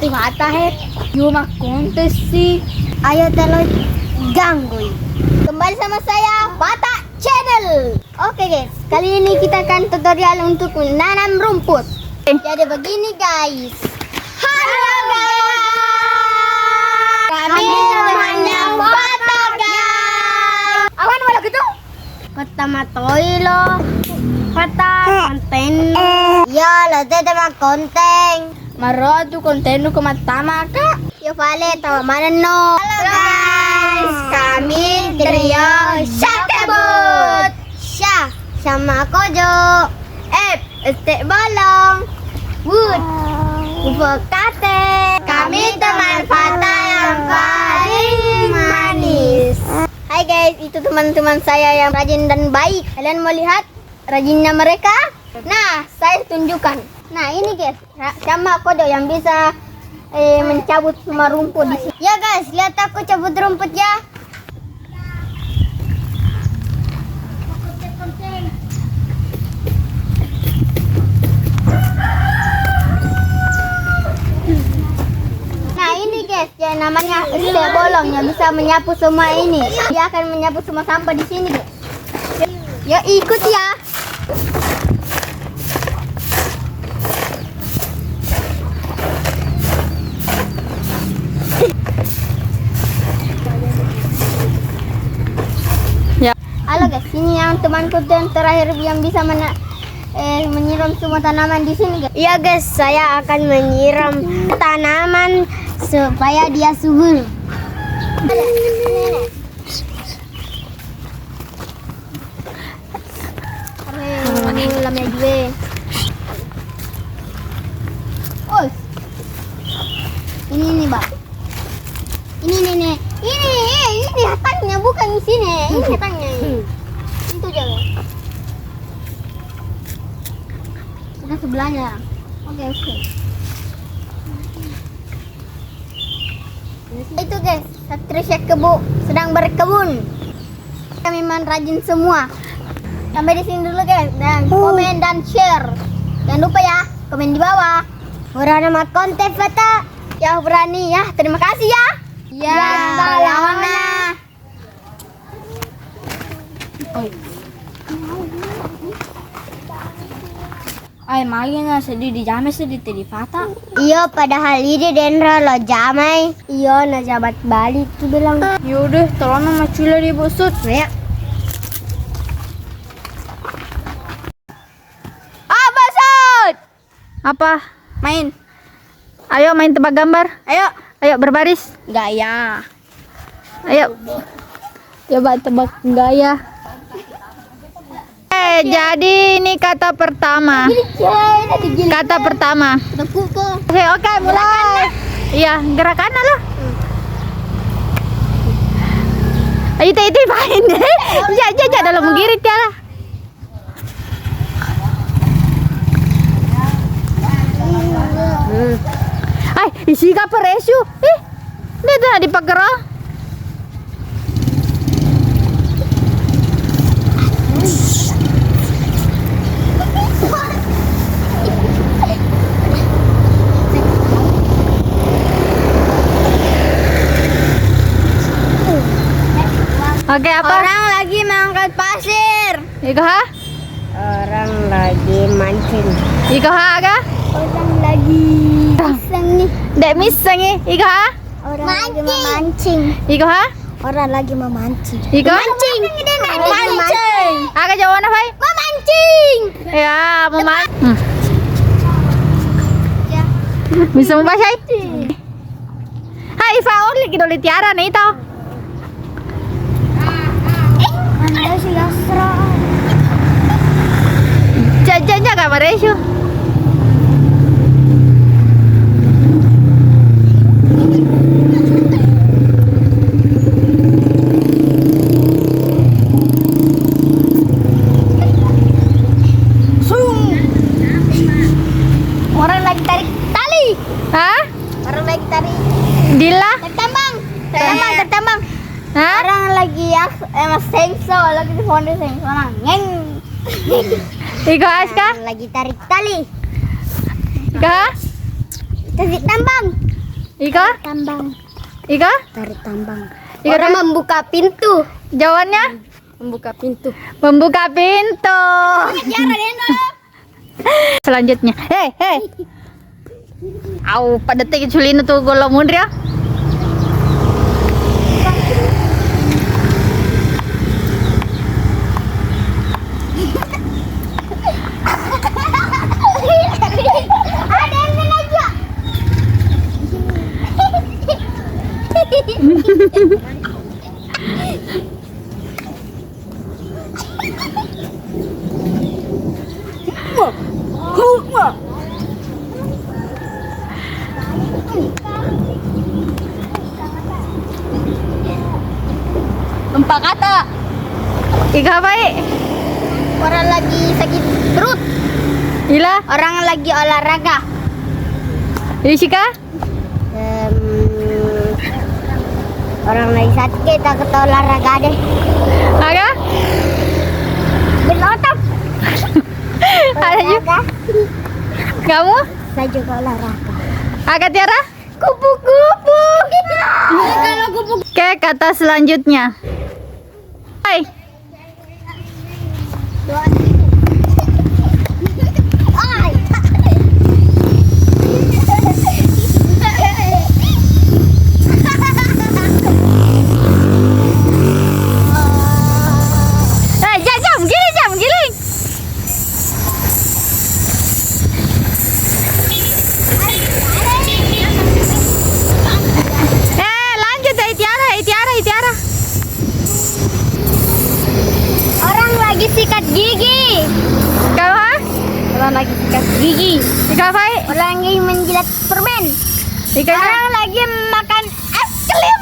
itu आता है cuma kontes sih. Ayo terus ganggu. Kembali sama saya Fata Channel. Oke guys, kali ini kita akan tutorial untuk menanam rumput. Jadi begini guys. Halo guys, kami temannya Fata guys. Awan wala gitu? Pertama toilo Fata konten. Ya, lo teman konten. Maroto konten ko matama ka. Yo vale, tawa manano. Halo guys, kami trio Syakebut. Syah sama Kojo. Bolong. Wood. Ufokate. Kami teman Fata yang paling manis. Hai guys, itu teman-teman saya yang rajin dan baik. Kalian mau lihat rajinnya mereka? Nah, saya tunjukkan. Nah ini guys, sama Kodo yang bisa mencabut semua rumput di sini. Ya guys, lihat aku cabut rumput ya. Nah ini guys, yang namanya bolong yang bisa menyapu semua ini. Dia akan menyapu semua sampah di sini guys. Ya ikut ya. Halo guys, ini yang temanku yang terakhir yang bisa menyiram semua tanaman di sini guys. Iya guys, saya akan menyiram tanaman supaya dia subur. Lamnya juga. Oh, ini nih bang. Ini hatangnya bukan di sini. Ini hatangnya ini. Itu jaga. Sudah sebelahnya. Oke. Itu guys, Satria Syakebut sedang berkebun. Kami memang rajin semua. Sampai di sini dulu guys, dan komen dan share. Jangan lupa ya, komen di bawah. Orang nama konten Fata. Ya berani ya, terima kasih ya. Ya, lama. Ay, magi na sedih di jamai sedih di Fata. Iya, padahal ini Dendra lo jamai. Iya, na jabat balik tuh bilang. Yaudah, tolong sama cula di busut. Ya. Basut. Apa? Main. Ayo main tebak gambar. Ayo berbaris. Gaya. Ayo. Coba tebak gaya. Jadi ini kata pertama. Kata pertama. Oke, mulai. Iya, gerakan lah. Itu main deh. Ja dalam menggirit ya lah. Isi ka peresu. Dia tuh di pagar. Oke, apa? Orang lagi mengangkat pasir. Ika ha? Orang lagi mancing. Ika ha aga? Orang lagi misang nih. Dek misang nih. Ika ha? Orang lagi memancing. Ika ha? Orang lagi memancing. Ika? Mancing. Memancing. Aga jawabannya apa? Memancing. Ya, memancing. Bisa membaca? Hai, Iva, lagi doli tiara nih tau. Anda si Yasra. Jajan gak meresu. Yak mas sengso lagi di pondok sengso nangeng. Ika Aska? Lagi tarik tali. Ika? Tarik tambang. Ika? Tambang. Ika? Tarik tambang. Ika Orang membuka pintu. Jawabannya? Membuka pintu. Membuka pintu. Selanjutnya. Hei. Au, pada detik culin itu golo mundur ya. Ada yang aja. Empat kata. Ika baik. Orang lagi sakit perut. Ila. Orang lagi olahraga. Isika. Orang lagi sakit takut olahraga deh. Aga. Berotot. Ada juga. Kamu? Saya juga olahraga. Aga Tiara? Kupu-kupu. Kalau kupu. Oke, kata selanjutnya. Hai. Ay. Jam giling. Lanjut Tiara. Orang lagi sikat gigi. Kau ha? Orang lagi sikat gigi. Ika Fai? Orang lagi menjilat permen. Ika Orang lagi makan es krim.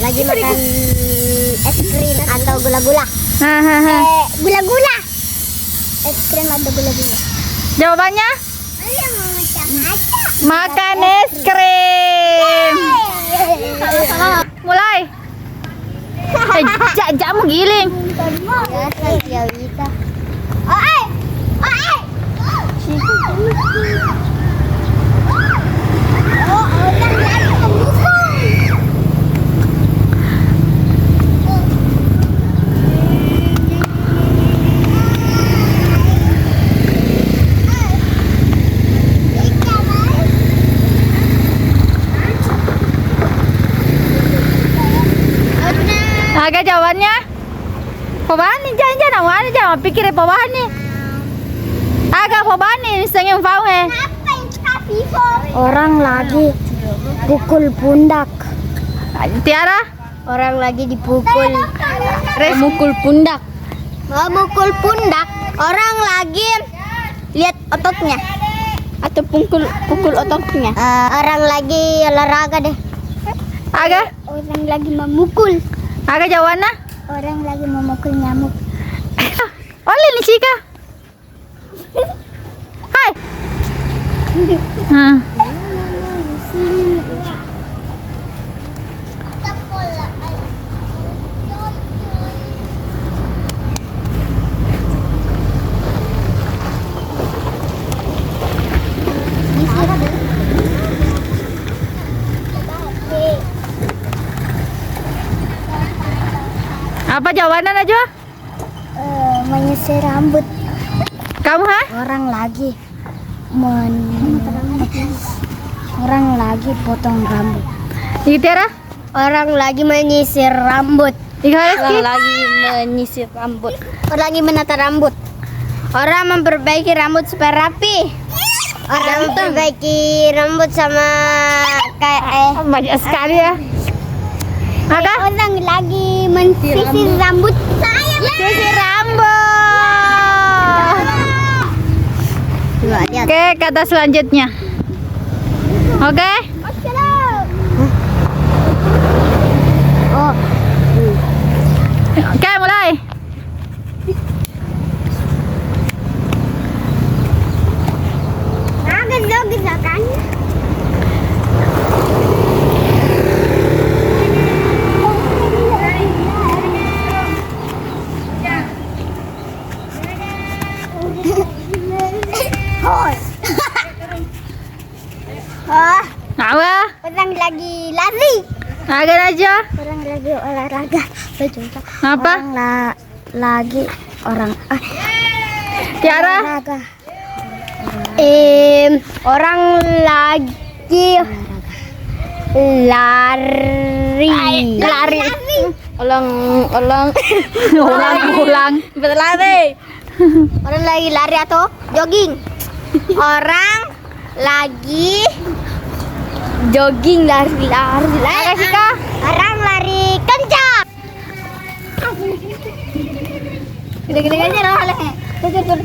Lagi makan es krim atau gula-gula. Gula-gula. Es krim atau gula-gula. Jawabannya? Saya mau macam-macam. Makan es krim. Mulai. Jamu giling. Ya, kita. Oh, orang lagi memukul. Agak jawabannya? Pobani jangan awalnya jangan pikir pobani. Agak pobani sengeng fau he. Orang lagi pukul pundak. Tiara? Orang lagi dipukul. Mukul pundak. Memukul pundak. Orang lagi lihat ototnya Atau pukul ototnya. orang lagi olahraga deh. Agak? Orang lagi memukul. Agak jawabannya? Orang lagi memukul nyamuk. Oleh nih Cika. Hai. Apa jawabannya Najwa? Menyisir rambut. Kamu ha? Orang lagi orang lagi potong rambut. Tiara? Orang lagi menyisir rambut. Orang lagi menyisir rambut. Orang lagi menata rambut. Orang memperbaiki rambut supaya rapi. Orang memperbaiki rambut sama kayak banyak sekali ya. Ada? Orang lagi mensisir rambut saya. Sisir rambut. Oke, kata selanjutnya. Oke. Oh. Oke, mulai. aja. Orang lagi olahraga. Apa? Lagi orang Tiara. olahraga. Orang lagi lari. Ulang. Berlari. Orang lagi lari atau jogging. Orang lagi jogging lari. Sika. Orang lari kencang. Gede-gede aja lah. Tur.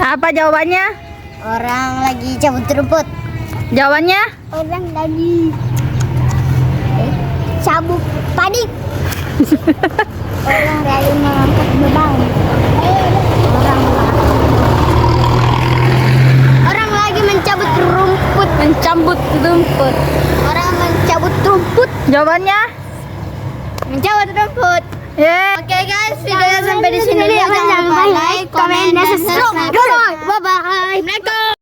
Apa jawabannya? Orang lagi cabut rumput. Jawabannya? Orang lagi cabut padi. Orang lagi mengangkat beban. Orang lagi mencabut rumput. Orang mencabut rumput. Jawabannya? Mencabut rumput. Yeah. Oke guys, videonya sampai di sini. Jangan lupa like, komen, dan subscribe. Bye bye. Assalamualaikum.